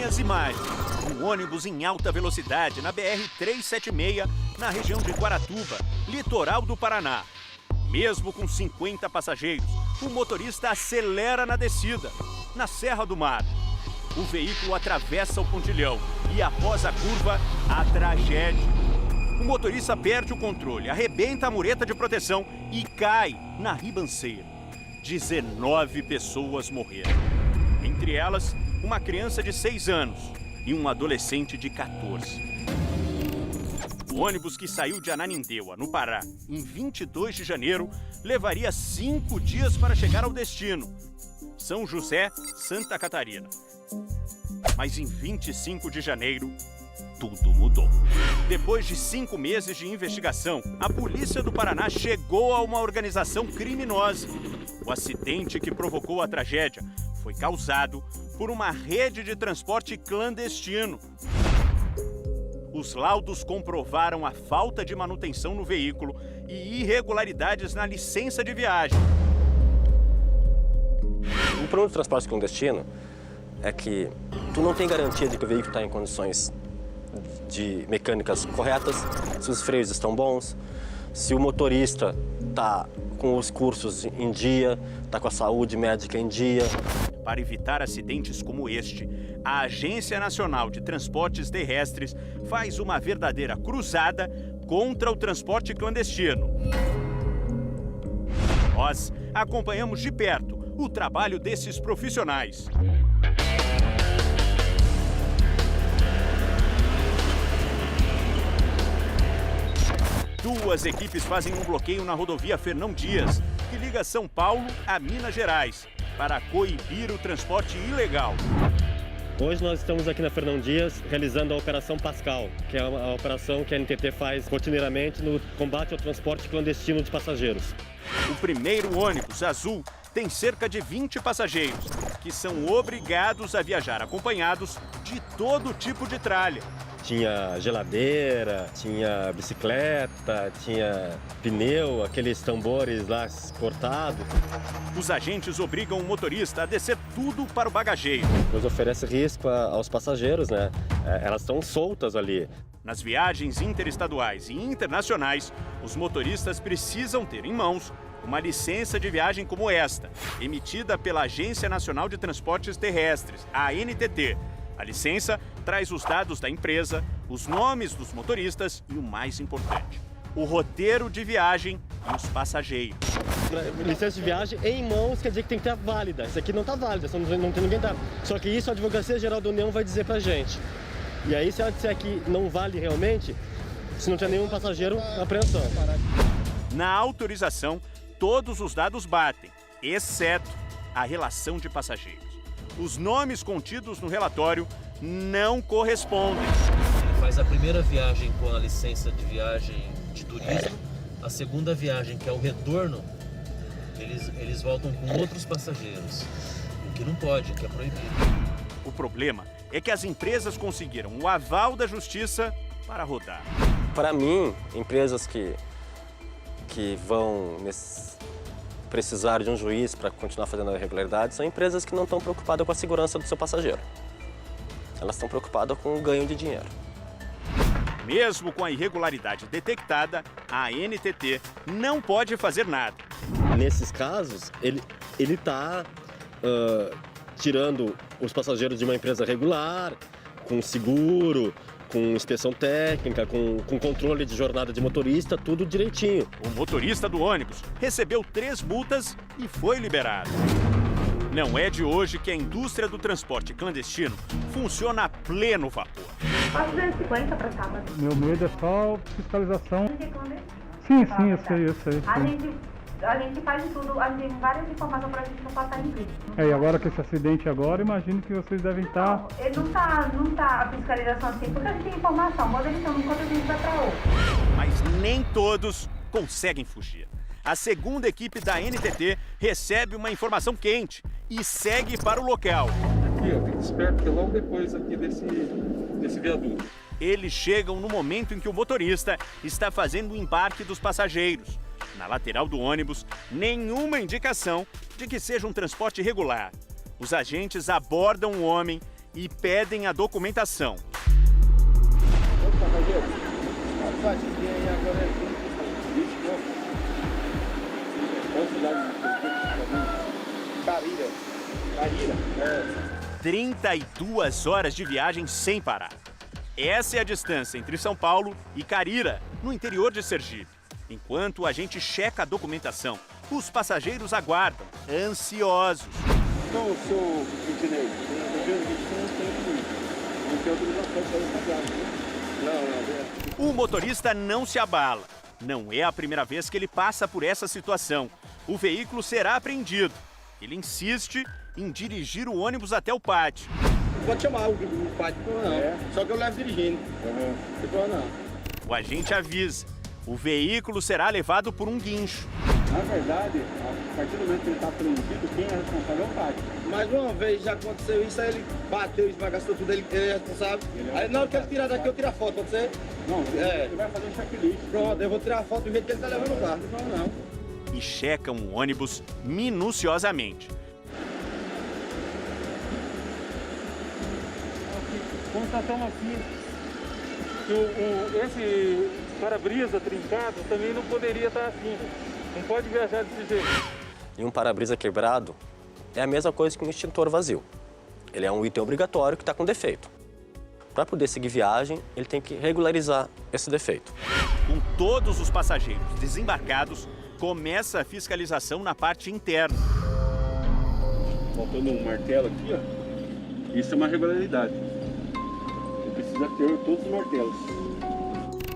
as imagens. Um ônibus em alta velocidade na BR-376, na região de Guaratuba, litoral do Paraná. Mesmo com 50 passageiros, o motorista acelera na descida, na Serra do Mar. O veículo atravessa o pontilhão e, após a curva, a tragédia. O motorista perde o controle, arrebenta a mureta de proteção e cai na ribanceira. 19 pessoas morreram. Entre elas, uma criança de 6 anos e um adolescente de 14. O ônibus que saiu de Ananindeua, no Pará, em 22 de janeiro, levaria 5 dias para chegar ao destino, São José, Santa Catarina. Mas em 25 de janeiro, tudo mudou. Depois de 5 meses de investigação, a polícia do Paraná chegou a uma organização criminosa. O acidente que provocou a tragédia foi causado por uma rede de transporte clandestino. Os laudos comprovaram a falta de manutenção no veículo e irregularidades na licença de viagem. O problema do transporte clandestino é que tu não tem garantia de que o veículo está em condições de mecânicas corretas, se os freios estão bons, se o motorista está com os cursos em dia, está com a saúde médica em dia. Para evitar acidentes como este, a Agência Nacional de Transportes Terrestres faz uma verdadeira cruzada contra o transporte clandestino. Nós acompanhamos de perto o trabalho desses profissionais. Duas equipes fazem um bloqueio na rodovia Fernão Dias, que liga São Paulo a Minas Gerais, para coibir o transporte ilegal. Hoje nós estamos aqui na Fernão Dias realizando a Operação Pascal, que é uma operação que a NTT faz rotineiramente no combate ao transporte clandestino de passageiros. O primeiro ônibus azul tem cerca de 20 passageiros, que são obrigados a viajar acompanhados de todo tipo de tralha. Tinha geladeira, tinha bicicleta, tinha pneu, aqueles tambores lá cortados. Os agentes obrigam o motorista a descer tudo para o bagageiro. Nos oferece risco aos passageiros, né? Elas estão soltas ali. Nas viagens interestaduais e internacionais, os motoristas precisam ter em mãos uma licença de viagem como esta, emitida pela Agência Nacional de Transportes Terrestres, a ANTT. A licença traz os dados da empresa, os nomes dos motoristas e o mais importante, o roteiro de viagem e os passageiros. Licença de viagem em mãos quer dizer que tem que estar válida. Isso aqui não está válida, não tem ninguém. Só que isso a Advocacia Geral da União vai dizer pra gente. E aí, se ela disser que não vale realmente, se não tiver nenhum passageiro, apreensão. Na autorização, todos os dados batem, exceto a relação de passageiros. Os nomes contidos no relatório não correspondem. Ele faz a primeira viagem com a licença de viagem de turismo, a segunda viagem, que é o retorno, eles voltam com outros passageiros, o que não pode, o que é proibido. O problema é que as empresas conseguiram o aval da justiça para rodar. Para mim, empresas que vão precisar de um juiz para continuar fazendo a irregularidade são empresas que não estão preocupadas com a segurança do seu passageiro. Elas estão preocupadas com o ganho de dinheiro. Mesmo com a irregularidade detectada, a ANTT não pode fazer nada. Nesses casos, ele está tirando os passageiros de uma empresa regular, com seguro, com inspeção técnica, com controle de jornada de motorista, tudo direitinho. O motorista do ônibus recebeu 3 multas e foi liberado. Não é de hoje que a indústria do transporte clandestino funciona a pleno vapor. Quase 250 para sábado. Meu medo é só fiscalização. Sim, eu sei. A gente faz tudo, a gente tem várias informações para a gente não passar em tudo. E agora com esse acidente agora, imagino que vocês devem estar... Não, ele não tá a fiscalização assim, porque a gente tem informação. Quando eles estão num canto, a gente vai para outro. Mas nem todos conseguem fugir. A segunda equipe da ANTT recebe uma informação quente e segue para o local. Aqui, ó, fica esperto, que é logo depois aqui desse viaduto. Eles chegam no momento em que o motorista está fazendo o embarque dos passageiros. Na lateral do ônibus, nenhuma indicação de que seja um transporte regular. Os agentes abordam o homem e pedem a documentação. Carira. 32 horas de viagem sem parar. Essa é a distância entre São Paulo e Carira, no interior de Sergipe. Enquanto a gente checa a documentação, os passageiros aguardam, ansiosos. Então, o seu Ednei, não tem autorização para essa viagem. Não. O motorista não se abala. Não é a primeira vez que ele passa por essa situação. O veículo será apreendido. Ele insiste em dirigir o ônibus até o pátio. Pode chamar o pátio, não. Só que eu levo dirigindo. Não. O agente avisa. O veículo será levado por um guincho. Na verdade, a partir do momento que ele está apreendido, quem é responsável é o pátio. Mais uma vez já aconteceu isso, aí ele bateu, esbagaçou tudo, ele é responsável. Aí na hora que ele tirar daqui, eu tiro a foto, pode ser? Não, ele vai fazer um checklist. Pronto, eu vou tirar a foto do jeito que ele está levando o carro. Não. E checam o ônibus minuciosamente. Constatamos aqui que esse para-brisa trincado também não poderia estar assim. Não pode viajar desse jeito. E um para-brisa quebrado é a mesma coisa que um extintor vazio. Ele é um item obrigatório que está com defeito. Para poder seguir viagem, ele tem que regularizar esse defeito. Com todos os passageiros desembarcados, começa a fiscalização na parte interna. Faltando um martelo aqui, ó. Isso é uma regularidade. Você precisa ter todos os martelos.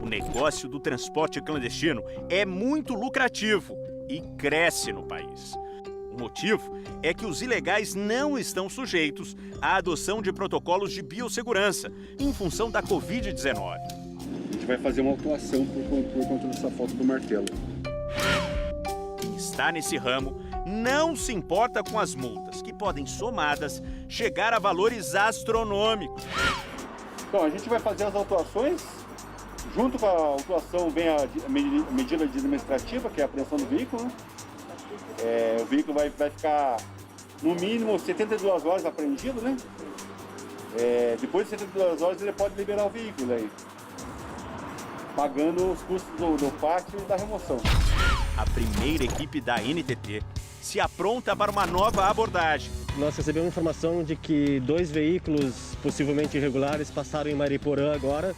O negócio do transporte clandestino é muito lucrativo e cresce no país. O motivo é que os ilegais não estão sujeitos à adoção de protocolos de biossegurança em função da Covid-19. A gente vai fazer uma autuação por conta dessa falta do martelo. Quem está nesse ramo não se importa com as multas, que podem, somadas, chegar a valores astronômicos. Então, a gente vai fazer as autuações. Junto com a autuação vem a medida administrativa, que é a apreensão do veículo. Né? O veículo vai ficar, no mínimo, 72 horas apreendido, né? Depois de 72 horas, ele pode liberar o veículo aí, pagando os custos do pátio e da remoção. A primeira equipe da NTT se apronta para uma nova abordagem. Nós recebemos informação de que 2 veículos possivelmente irregulares passaram em Mariporã agora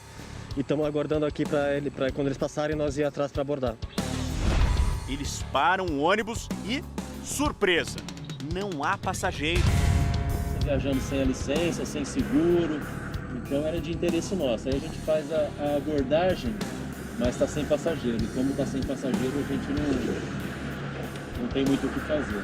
e estamos aguardando aqui para quando eles passarem nós ir atrás para abordar. Eles param o ônibus e, surpresa, não há passageiro. Viajando sem a licença, sem seguro, então era de interesse nosso. Aí a gente faz a abordagem, mas está sem passageiro. E como está sem passageiro, a gente não tem muito o que fazer.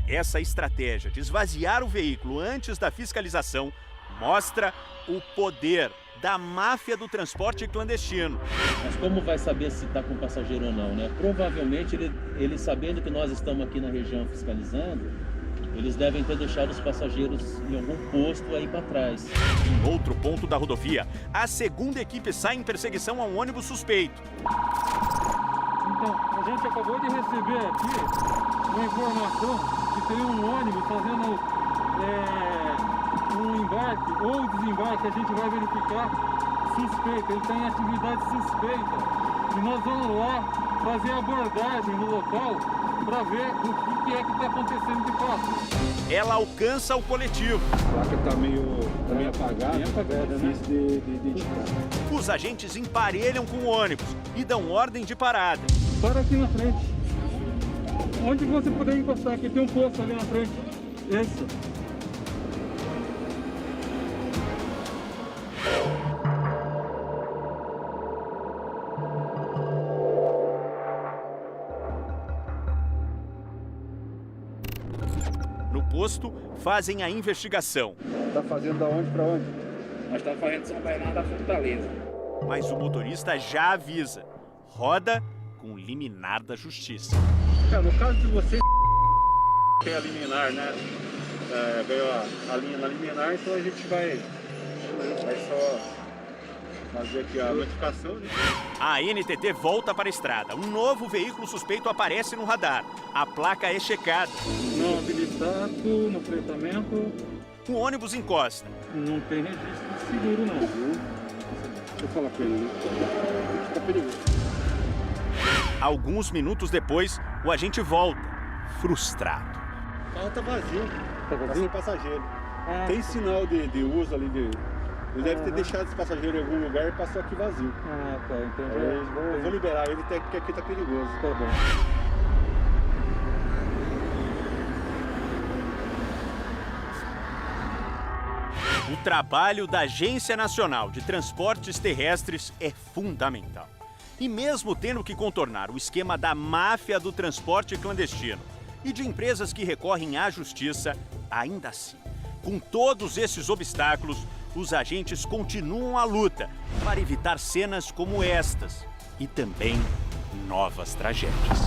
Essa estratégia de esvaziar o veículo antes da fiscalização mostra o poder da máfia do transporte clandestino. Mas como vai saber se está com passageiro ou não, né? Provavelmente, ele sabendo que nós estamos aqui na região fiscalizando, eles devem ter deixado os passageiros em algum posto aí para trás. Em outro ponto da rodovia, a segunda equipe sai em perseguição a um ônibus suspeito. Então, a gente acabou de receber aqui uma informação que tem um ônibus fazendo um embarque ou desembarque, a gente vai verificar suspeito, ele está em atividade suspeita. E nós vamos lá fazer a abordagem no local para ver o que é que está acontecendo de fato. Ela alcança o coletivo. A placa está meio apagada, né? Difícil de identificar. Os agentes emparelham com o ônibus e dão ordem de parada. Para aqui na frente. Onde você puder encostar, aqui tem um posto ali na frente. Esse. No posto, fazem a investigação. Está fazendo da onde para onde? Nós estamos fazendo São Bernardo da Fortaleza. Mas o motorista já avisa. Roda com liminar da justiça. No caso de você ter a liminar, né? Veio a linha na liminar, então a gente vai só fazer aqui a notificação. Né? A NTT volta para a estrada. Um novo veículo suspeito aparece no radar. A placa é checada. Não habilitado no freitamento. o ônibus encosta. Não tem registro de seguro, não, viu? Deixa eu falar com ele, né? Fica perigoso. Alguns minutos depois, o agente volta, frustrado. O carro tá vazio. Tá sem passageiro. Ah, Tem sinal de uso ali. Ele deve ter deixado esse passageiro em algum lugar e passou aqui vazio. Ah, tá. Então Aí eu vou liberar ele até porque aqui tá perigoso. Tá bom. O trabalho da Agência Nacional de Transportes Terrestres é fundamental. E mesmo tendo que contornar o esquema da máfia do transporte clandestino e de empresas que recorrem à justiça, ainda assim, com todos esses obstáculos, os agentes continuam a luta para evitar cenas como estas e também novas tragédias.